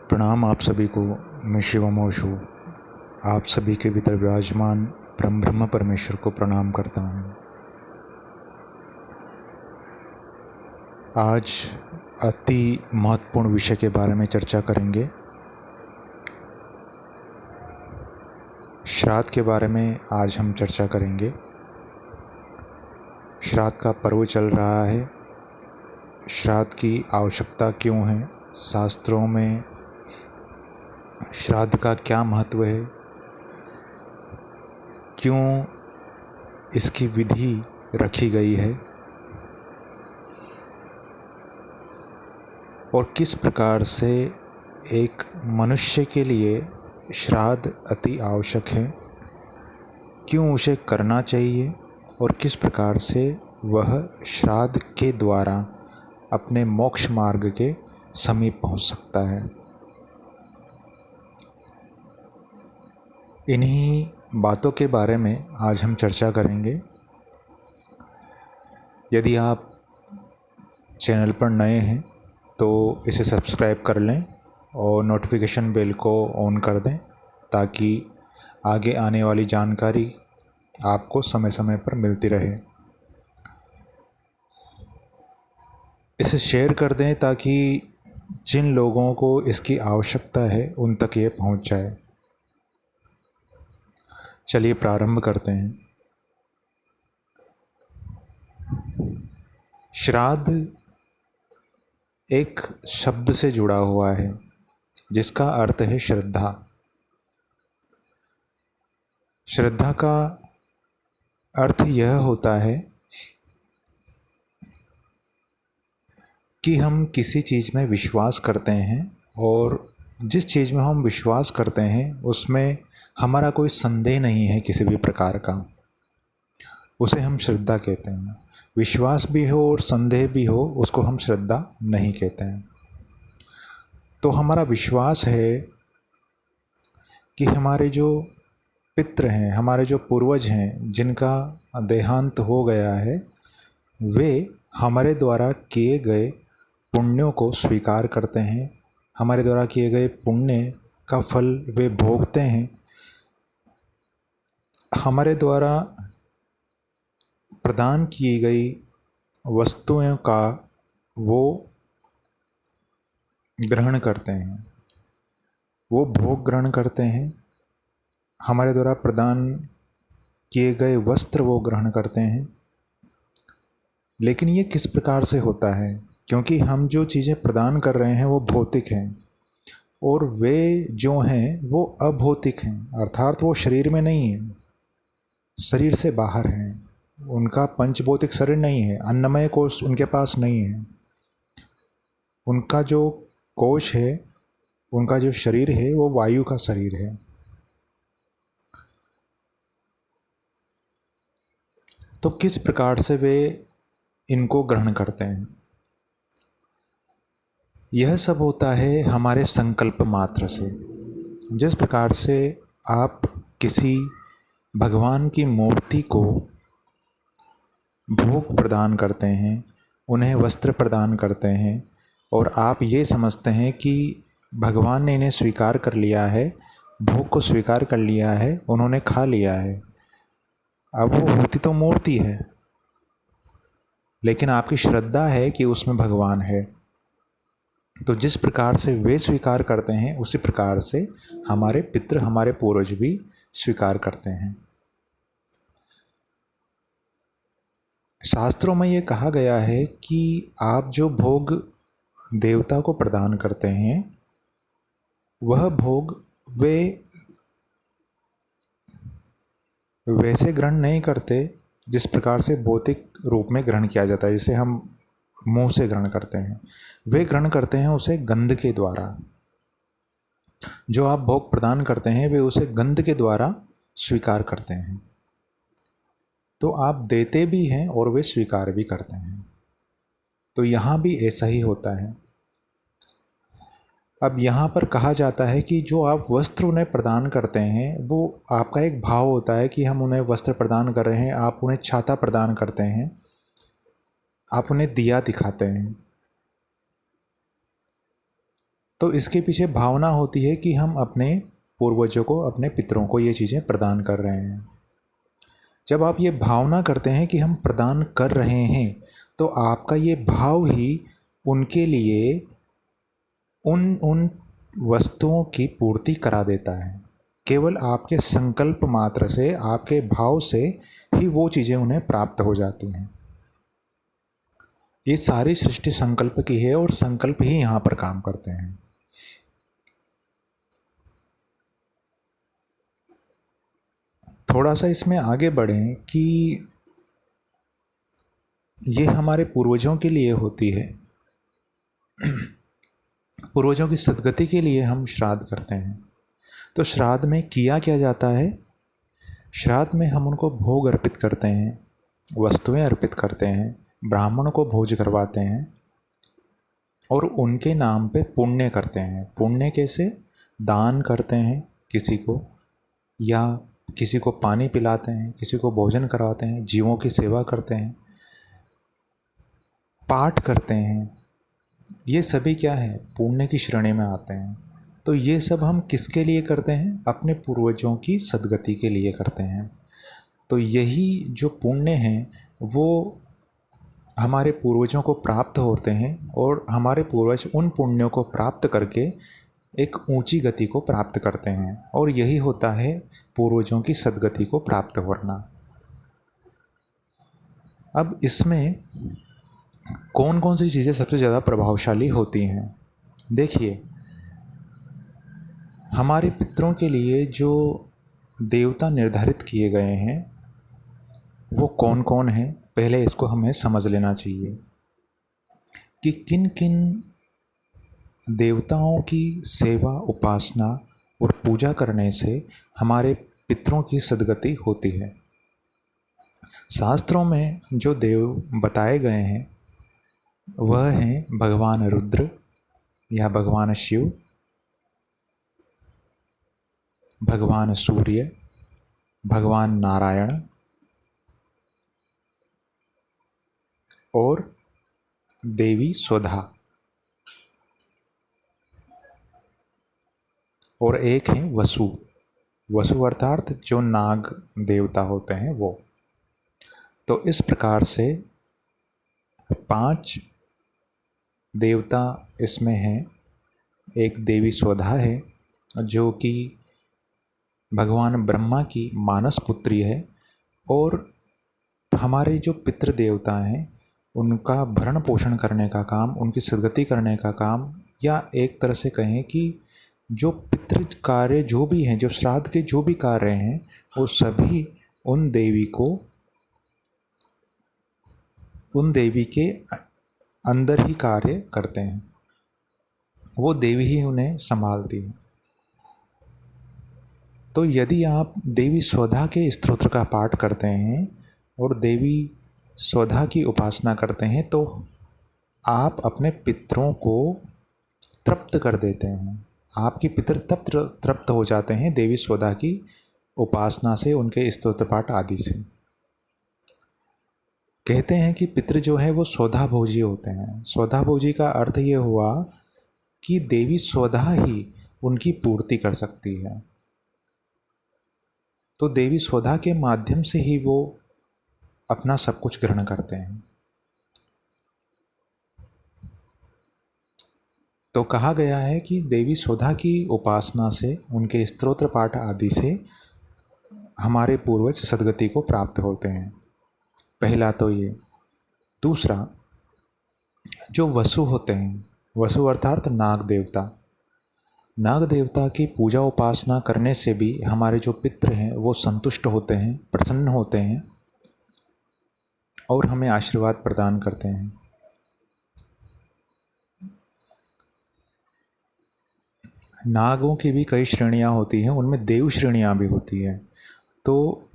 प्रणाम आप सभी को। मैं शिवम ओशो आप सभी के भीतर विराजमान परम ब्रह्म परमेश्वर को प्रणाम करता हूँ। आज अति महत्वपूर्ण विषय के बारे में चर्चा करेंगे। श्राद्ध के बारे में आज हम चर्चा करेंगे। श्राद्ध का पर्व चल रहा है। श्राद्ध की आवश्यकता क्यों है? शास्त्रों में श्राद्ध का क्या महत्व है? क्यों इसकी विधि रखी गई है? और किस प्रकार से एक मनुष्य के लिए श्राद्ध अति आवश्यक है? क्यों उसे करना चाहिए? और किस प्रकार से वह श्राद्ध के द्वारा अपने मोक्ष मार्ग के समीप पहुंच सकता है? इन्हीं बातों के बारे में आज हम चर्चा करेंगे। यदि आप चैनल पर नए हैं तो इसे सब्सक्राइब कर लें और नोटिफिकेशन बेल को ऑन कर दें ताकि आगे आने वाली जानकारी आपको समय समय पर मिलती रहे। इसे शेयर कर दें ताकि जिन लोगों को इसकी आवश्यकता है उन तक ये पहुंच जाए। चलिए प्रारंभ करते हैं। श्राद्ध एक शब्द से जुड़ा हुआ है जिसका अर्थ है श्रद्धा। श्रद्धा का अर्थ यह होता है कि हम किसी चीज़ में विश्वास करते हैं और जिस चीज़ में हम विश्वास करते हैं उसमें हमारा कोई संदेह नहीं है किसी भी प्रकार का, उसे हम श्रद्धा कहते हैं। विश्वास भी हो और संदेह भी हो उसको हम श्रद्धा नहीं कहते हैं। तो हमारा विश्वास है कि हमारे जो पितृ हैं, हमारे जो पूर्वज हैं जिनका देहांत हो गया है, वे हमारे द्वारा किए गए पुण्यों को स्वीकार करते हैं। हमारे द्वारा किए गए पुण्य का फल वे भोगते हैं। हमारे द्वारा प्रदान की गई वस्तुओं का वो ग्रहण करते हैं, वो भोग ग्रहण करते हैं। हमारे द्वारा प्रदान किए गए वस्त्र वो ग्रहण करते हैं। लेकिन ये किस प्रकार से होता है? क्योंकि हम जो चीज़ें प्रदान कर रहे हैं वो भौतिक हैं और वे जो हैं वो अभौतिक हैं, अर्थात वो शरीर में नहीं है, शरीर से बाहर हैं। उनका पंचभौतिक शरीर नहीं है, अन्नमय कोश उनके पास नहीं है। उनका जो कोश है, उनका जो शरीर है वो वायु का शरीर है। तो किस प्रकार से वे इनको ग्रहण करते हैं? यह सब होता है हमारे संकल्प मात्र से। जिस प्रकार से आप किसी भगवान की मूर्ति को भोग प्रदान करते हैं, उन्हें वस्त्र प्रदान करते हैं और आप ये समझते हैं कि भगवान ने इन्हें स्वीकार कर लिया है, भोग को स्वीकार कर लिया है, उन्होंने खा लिया है। अब वो होती तो मूर्ति है, लेकिन आपकी श्रद्धा है कि उसमें भगवान है। तो जिस प्रकार से वे स्वीकार करते हैं उसी प्रकार से हमारे पितृ, हमारे पूर्वज भी स्वीकार करते हैं। शास्त्रों में ये कहा गया है कि आप जो भोग देवता को प्रदान करते हैं वह भोग वे वैसे ग्रहण नहीं करते जिस प्रकार से भौतिक रूप में ग्रहण किया जाता है, जिसे हम मुंह से ग्रहण करते हैं। वे ग्रहण करते हैं उसे गंध के द्वारा। जो आप भोग प्रदान करते हैं वे उसे गंध के द्वारा स्वीकार करते हैं। तो आप देते भी हैं और वे स्वीकार भी करते हैं। तो यहाँ भी ऐसा ही होता है। अब यहाँ पर कहा जाता है कि जो आप वस्त्र उन्हें प्रदान करते हैं वो आपका एक भाव होता है कि हम उन्हें वस्त्र प्रदान कर रहे हैं। आप उन्हें छाता प्रदान करते हैं, आप उन्हें दिया दिखाते हैं। तो इसके पीछे भावना होती है कि हम अपने पूर्वजों को, अपने पितरों को ये चीज़ें प्रदान कर रहे हैं। जब आप ये भावना करते हैं कि हम प्रदान कर रहे हैं, तो आपका ये भाव ही उनके लिए उन उन वस्तुओं की पूर्ति करा देता है। केवल आपके संकल्प मात्र से, आपके भाव से ही वो चीज़ें उन्हें प्राप्त हो जाती हैं। ये सारी सृष्टि संकल्प की है और संकल्प ही यहाँ पर काम करते हैं। थोड़ा सा इसमें आगे बढ़ें कि ये हमारे पूर्वजों के लिए होती है। पूर्वजों की सद्गति के लिए हम श्राद्ध करते हैं। तो श्राद्ध में किया क्या जाता है? श्राद्ध में हम उनको भोग अर्पित करते हैं, वस्तुएं अर्पित करते हैं, ब्राह्मण को भोज करवाते हैं और उनके नाम पे पुण्य करते हैं। पुण्य कैसे? दान करते हैं किसी को, या किसी को पानी पिलाते हैं, किसी को भोजन करवाते हैं, जीवों की सेवा करते हैं, पाठ करते हैं। ये सभी क्या है? पुण्य की श्रेणी में आते हैं। तो ये सब हम किसके लिए करते हैं? अपने पूर्वजों की सद्गति के लिए करते हैं। तो यही जो पुण्य हैं वो हमारे पूर्वजों को प्राप्त होते हैं और हमारे पूर्वज उन पुण्यों को प्राप्त करके एक ऊंची गति को प्राप्त करते हैं, और यही होता है पूर्वजों की सद्गति को प्राप्त करना। अब इसमें कौन कौन सी चीज़ें सबसे ज़्यादा प्रभावशाली होती हैं? देखिए, हमारे पितरों के लिए जो देवता निर्धारित किए गए हैं वो कौन कौन हैं, पहले इसको हमें समझ लेना चाहिए कि किन किन देवताओं की सेवा, उपासना और पूजा करने से हमारे पितरों की सद्गति होती है। शास्त्रों में जो देव बताए गए हैं वह हैं भगवान रुद्र या भगवान शिव, भगवान सूर्य, भगवान नारायण और देवी स्वधा, और एक है वसु। वसु अर्थात जो नाग देवता होते हैं वो। तो इस प्रकार से 5 देवता इसमें हैं। एक देवी स्वधा है जो कि भगवान ब्रह्मा की मानस पुत्री है, और हमारे जो पितृ देवता हैं उनका भरण पोषण करने का काम, उनकी सद्गति करने का काम, या एक तरह से कहें कि जो पितृ कार्य जो भी हैं, जो श्राद्ध के जो भी कार्य हैं, वो सभी उन देवी के अंदर ही कार्य करते हैं। वो देवी ही उन्हें संभालती है। तो यदि आप देवी स्वधा के स्तोत्र का पाठ करते हैं और देवी स्वधा की उपासना करते हैं तो आप अपने पितरों को तृप्त कर देते हैं। आपके पितर तृप्त हो जाते हैं देवी स्वधा की उपासना से, उनके स्तोत्र पाठ आदि से। कहते हैं कि पितृ जो है वो स्वधा भोजी होते हैं। स्वधा भोजी का अर्थ ये हुआ कि देवी स्वधा ही उनकी पूर्ति कर सकती है। तो देवी स्वधा के माध्यम से ही वो अपना सब कुछ ग्रहण करते हैं। तो कहा गया है कि देवी स्वधा की उपासना से, उनके स्तोत्र पाठ आदि से हमारे पूर्वज सद्गति को प्राप्त होते हैं। पहला तो ये। दूसरा, जो वसु होते हैं, वसु अर्थात नाग देवता। नाग देवता की पूजा उपासना करने से भी हमारे जो पितृ हैं वो संतुष्ट होते हैं, प्रसन्न होते हैं और हमें आशीर्वाद प्रदान करते हैं। नागों की भी कई श्रेणियां होती हैं, उनमें देव श्रेणियां भी होती हैं। तो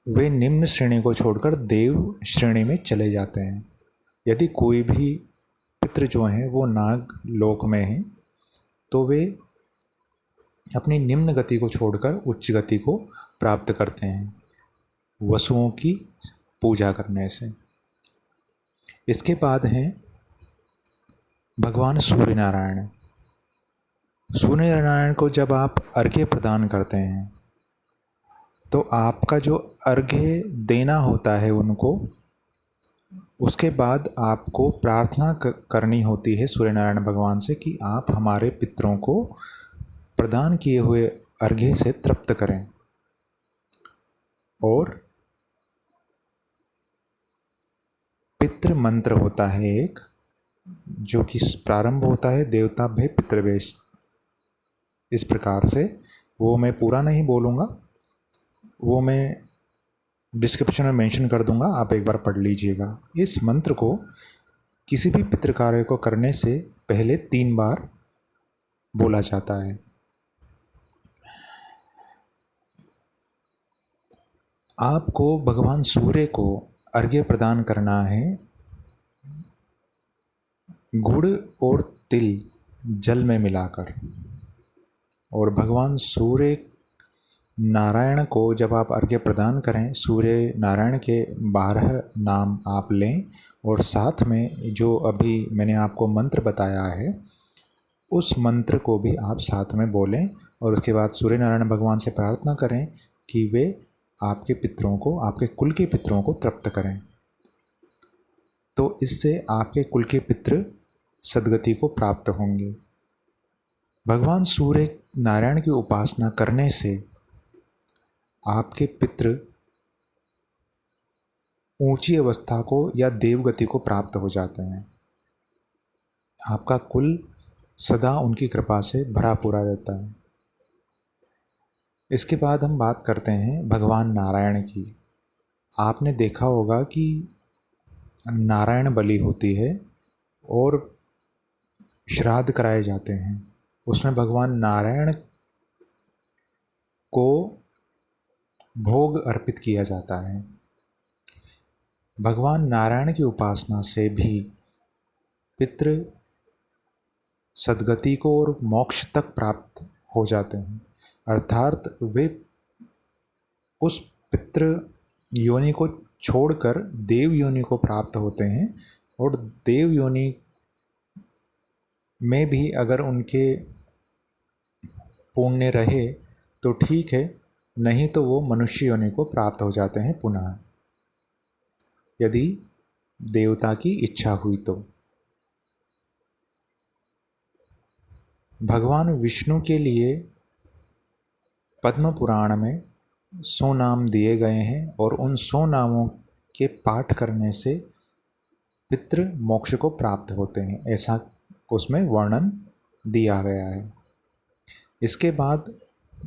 वे निम्न श्रेणी को छोड़कर देव श्रेणी में चले जाते हैं। यदि कोई भी पितृ जो हैं वो नाग लोक में हैं तो वे अपनी निम्न गति को छोड़कर उच्च गति को प्राप्त करते हैं वसुओं की पूजा करने से। इसके बाद हैं भगवान सूर्य नारायण। सूर्य नारायण को जब आप अर्घ्य प्रदान करते हैं तो आपका जो अर्घ्य देना होता है उनको, उसके बाद आपको प्रार्थना करनी होती है सूर्य नारायण भगवान से कि आप हमारे पितरों को प्रदान किए हुए अर्घ्य से तृप्त करें। और पितृ मंत्र होता है एक, जो कि प्रारंभ होता है देवताभ्य पितृवेश, इस प्रकार से। वो मैं पूरा नहीं बोलूँगा, वो मैं डिस्क्रिप्शन में मेंशन कर दूंगा, आप एक बार पढ़ लीजिएगा। इस मंत्र को किसी भी पितृ कार्य को करने से पहले 3 बार बोला जाता है। आपको भगवान सूर्य को अर्घ्य प्रदान करना है गुड़ और तिल जल में मिलाकर। और भगवान सूर्य नारायण को जब आप अर्घ्य प्रदान करें, सूर्य नारायण के 12 नाम आप लें और साथ में जो अभी मैंने आपको मंत्र बताया है उस मंत्र को भी आप साथ में बोलें। और उसके बाद सूर्य नारायण भगवान से प्रार्थना करें कि वे आपके पितरों को, आपके कुल के पितरों को तृप्त करें। तो इससे आपके कुल के पितृ सद्गति को प्राप्त होंगे। भगवान सूर्य नारायण की उपासना करने से आपके पितृ ऊंची अवस्था को या देवगति को प्राप्त हो जाते हैं। आपका कुल सदा उनकी कृपा से भरा पूरा रहता है। इसके बाद हम बात करते हैं भगवान नारायण की। आपने देखा होगा कि नारायण बलि होती है और श्राद्ध कराए जाते हैं, उसमें भगवान नारायण को भोग अर्पित किया जाता है। भगवान नारायण की उपासना से भी पितृ सद्गति को और मोक्ष तक प्राप्त हो जाते हैं, अर्थात वे उस पितृ योनि को छोड़कर देव योनि को प्राप्त होते हैं। और देव योनि में भी अगर उनके पुण्य रहे तो ठीक है, नहीं तो वो मनुष्य योनि को प्राप्त हो जाते हैं पुनः, यदि देवता की इच्छा हुई तो। भगवान विष्णु के लिए पद्म पुराण में 100 नाम दिए गए हैं और उन 100 नामों के पाठ करने से पितृ मोक्ष को प्राप्त होते हैं, ऐसा उसमें वर्णन दिया गया है। इसके बाद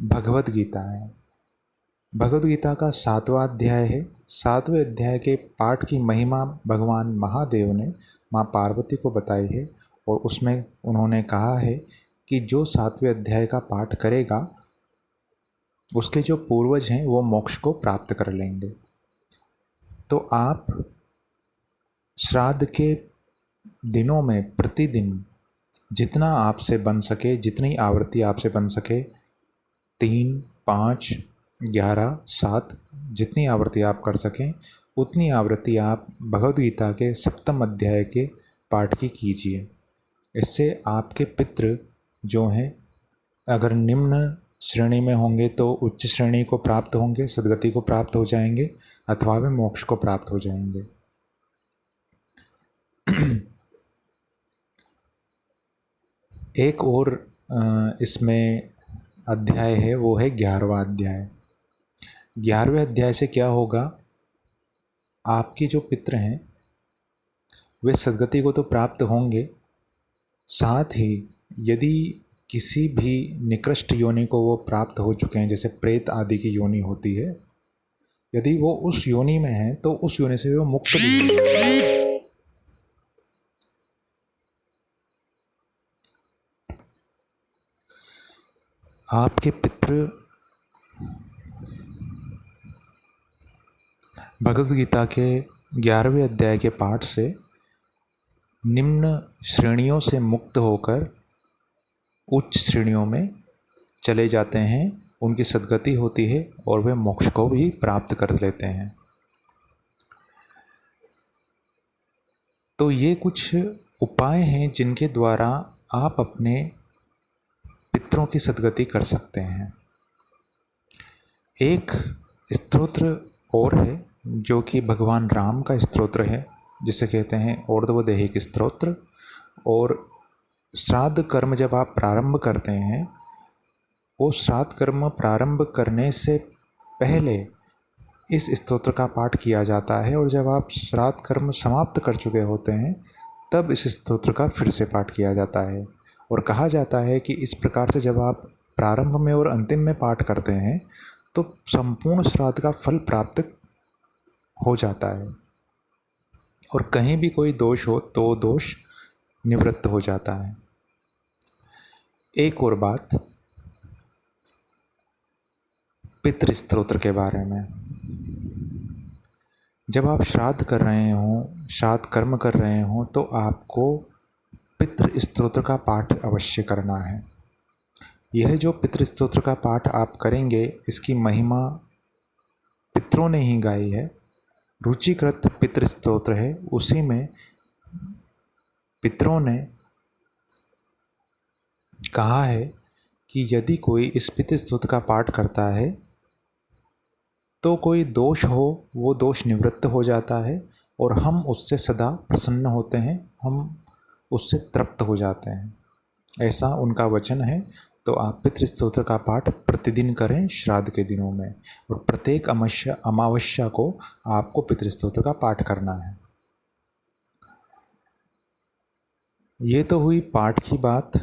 भगवद गीता है। भगवद गीता का 7वां अध्याय है। 7वें अध्याय के पाठ की महिमा भगवान महादेव ने माँ पार्वती को बताई है और उसमें उन्होंने कहा है कि जो 7वें अध्याय का पाठ करेगा उसके जो पूर्वज हैं वो मोक्ष को प्राप्त कर लेंगे। तो आप श्राद्ध के दिनों में प्रतिदिन जितना आपसे बन सके, जितनी आवृत्ति आपसे बन सके, 3, 5, 11, 7, जितनी आवृत्ति आप कर सकें उतनी आवृत्ति आप भगवद गीता के 7वें अध्याय के पाठ की कीजिए। इससे आपके पितृ जो हैं अगर निम्न श्रेणी में होंगे तो उच्च श्रेणी को प्राप्त होंगे, सद्गति को प्राप्त हो जाएंगे, अथवा वे मोक्ष को प्राप्त हो जाएंगे। एक और इसमें अध्याय है, वो है 11वां अध्याय। 11वें अध्याय से क्या होगा, आपके जो पितृ हैं वे सद्गति को तो प्राप्त होंगे, साथ ही यदि किसी भी निकृष्ट योनि को वो प्राप्त हो चुके हैं, जैसे प्रेत आदि की योनि होती है, यदि वो उस योनि में है तो उस योनि से वो मुक्त भी हो जाएंगे। आपके पितृ भगवद गीता के 11वें अध्याय के पाठ से निम्न श्रेणियों से मुक्त होकर उच्च श्रेणियों में चले जाते हैं, उनकी सद्गति होती है और वे मोक्ष को भी प्राप्त कर लेते हैं। तो ये कुछ उपाय हैं जिनके द्वारा आप अपने पितरों की सद्गति कर सकते हैं। एक स्तोत्र और है जो कि भगवान राम का स्तोत्र है, जिसे कहते हैं ऊर्ध्वदेहिक स्तोत्र। और श्राद्ध कर्म जब आप प्रारंभ करते हैं, वो श्राद्ध कर्म प्रारंभ करने से पहले इस स्तोत्र का पाठ किया जाता है, और जब आप श्राद्ध कर्म समाप्त कर चुके होते हैं तब इस स्तोत्र का फिर से पाठ किया जाता है। और कहा जाता है कि इस प्रकार से जब आप प्रारंभ में और अंतिम में पाठ करते हैं तो संपूर्ण श्राद्ध का फल प्राप्त हो जाता है, और कहीं भी कोई दोष हो तो दोष निवृत्त हो जाता है। एक और बात पितृ स्तोत्र के बारे में। जब आप श्राद्ध कर रहे हों, श्राद्ध कर्म कर रहे हों, तो आपको पितृ स्तोत्र का पाठ अवश्य करना है। यह जो पितृ स्तोत्र का पाठ आप करेंगे, इसकी महिमा पितरों ने ही गाई है। रुचिकृत पितृ स्तोत्र है, उसी में पितरों ने कहा है कि यदि कोई इस पितृ स्तोत्र का पाठ करता है तो कोई दोष हो वो दोष निवृत्त हो जाता है, और हम उससे सदा प्रसन्न होते हैं, हम उससे तृप्त हो जाते हैं, ऐसा उनका वचन है। तो आप पितृ स्तोत्र का पाठ प्रतिदिन करें श्राद्ध के दिनों में, और प्रत्येक अमावस्या को आपको पितृ स्तोत्र का पाठ करना है। ये तो हुई पाठ की बात।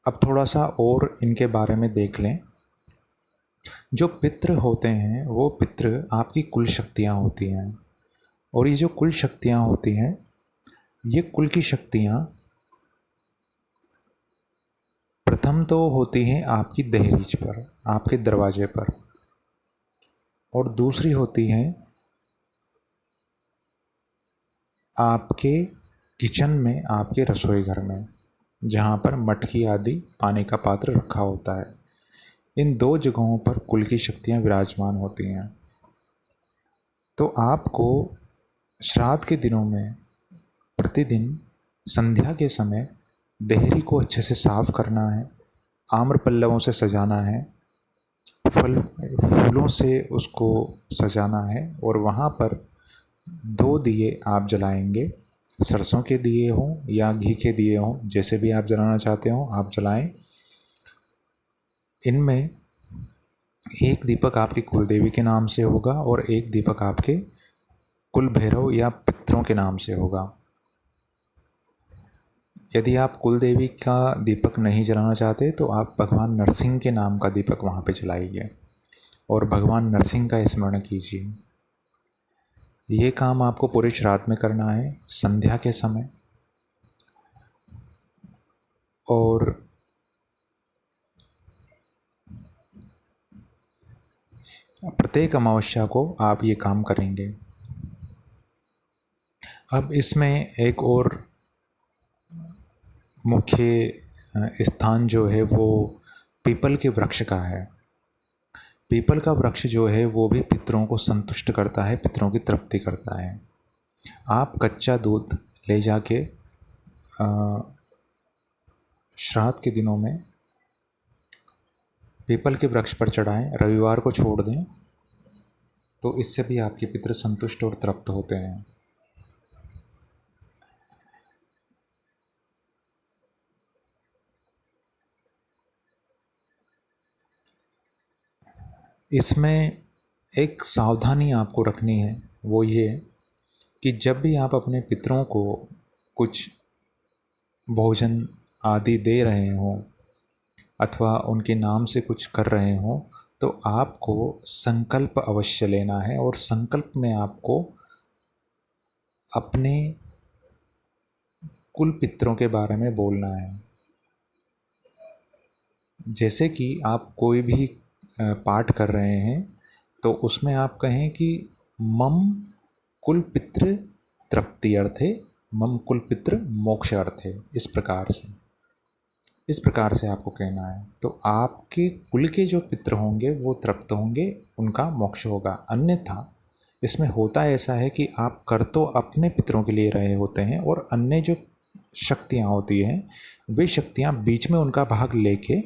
अब थोड़ा सा और इनके बारे में देख लें। जो पितृ होते हैं वो पितृ आपकी कुल शक्तियाँ होती हैं, और ये जो कुल शक्तियाँ होती हैं, ये कुल की शक्तियाँ प्रथम तो होती हैं आपकी दहलीज पर, आपके दरवाजे पर, और दूसरी होती हैं आपके किचन में, आपके रसोई घर में, जहाँ पर मटकी आदि पानी का पात्र रखा होता है। इन दो जगहों पर कुल की शक्तियाँ विराजमान होती हैं। तो आपको श्राद्ध के दिनों में प्रतिदिन संध्या के समय देहरी को अच्छे से साफ करना है, आम्र पल्लवों से सजाना है, फूलों से उसको सजाना है, और वहाँ पर 2 दिए आप जलाएंगे। सरसों के दिए हों या घी के दिए हों, जैसे भी आप जलाना चाहते हो आप जलाएं। इनमें एक दीपक आपकी कुलदेवी के नाम से होगा और एक दीपक आपके कुल भैरव या पितरों के नाम से होगा। यदि आप कुलदेवी का दीपक नहीं जलाना चाहते तो आप भगवान नरसिंह के नाम का दीपक वहाँ पे जलाइए और भगवान नरसिंह का स्मरण कीजिए। ये काम आपको पूरे श्राद्ध में करना है संध्या के समय। और प्रत्येक अमावस्या को आप ये काम करेंगे। अब इसमें एक और मुख्य स्थान जो है वो पीपल के वृक्ष का है। पीपल का वृक्ष जो है वो भी पितरों को संतुष्ट करता है, पितरों की तृप्ति करता है। आप कच्चा दूध ले जाके श्राद्ध के दिनों में पीपल के वृक्ष पर चढ़ाएं, रविवार को छोड़ दें, तो इससे भी आपके पितर संतुष्ट और तृप्त होते हैं। इसमें एक सावधानी आपको रखनी है, वो ये कि जब भी आप अपने पितरों को कुछ भोजन आदि दे रहे हों अथवा उनके नाम से कुछ कर रहे हों, तो आपको संकल्प अवश्य लेना है और संकल्प में आपको अपने कुल पितरों के बारे में बोलना है। जैसे कि आप कोई भी पाठ कर रहे हैं तो उसमें आप कहें कि मम कुल पितृ तृप्ति अर्थे, मम कुल पितृ मोक्ष अर्थे। इस प्रकार से आपको कहना है। तो आपके कुल के जो पितृ होंगे वो तृप्त होंगे, उनका मोक्ष होगा। अन्यथा इसमें होता ऐसा है कि आप कर तो अपने पितरों के लिए रहे होते हैं और अन्य जो शक्तियाँ होती हैं, वे शक्तियाँ बीच में उनका भाग लेके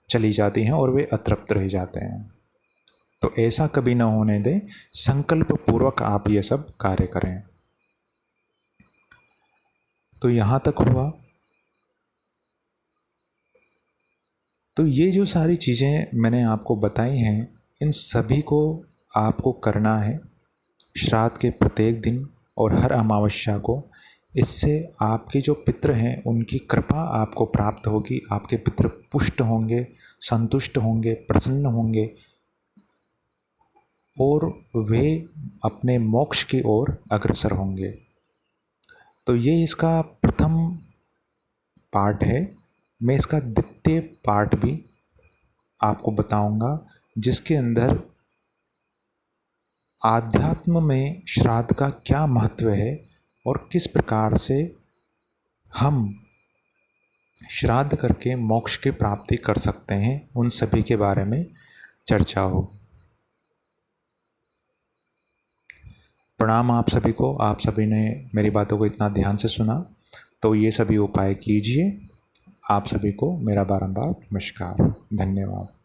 चली जाती हैं और वे अतृप्त रह जाते हैं। तो ऐसा कभी ना होने दें, संकल्प पूर्वक आप ये सब कार्य करें। तो यहाँ तक हुआ। तो ये जो सारी चीज़ें मैंने आपको बताई हैं, इन सभी को आपको करना है श्राद्ध के प्रत्येक दिन और हर अमावस्या को। इससे आपके जो पितृ हैं उनकी कृपा आपको प्राप्त होगी, आपके पितृ पुष्ट होंगे, संतुष्ट होंगे, प्रसन्न होंगे और वे अपने मोक्ष की ओर अग्रसर होंगे। तो ये इसका प्रथम पार्ट है। मैं इसका द्वितीय पार्ट भी आपको बताऊंगा, जिसके अंदर आध्यात्म में श्राद्ध का क्या महत्व है और किस प्रकार से हम श्राद्ध करके मोक्ष की प्राप्ति कर सकते हैं, उन सभी के बारे में चर्चा हो। प्रणाम आप सभी को। आप सभी ने मेरी बातों को इतना ध्यान से सुना, तो ये सभी उपाय कीजिए। आप सभी को मेरा बारंबार नमस्कार। धन्यवाद।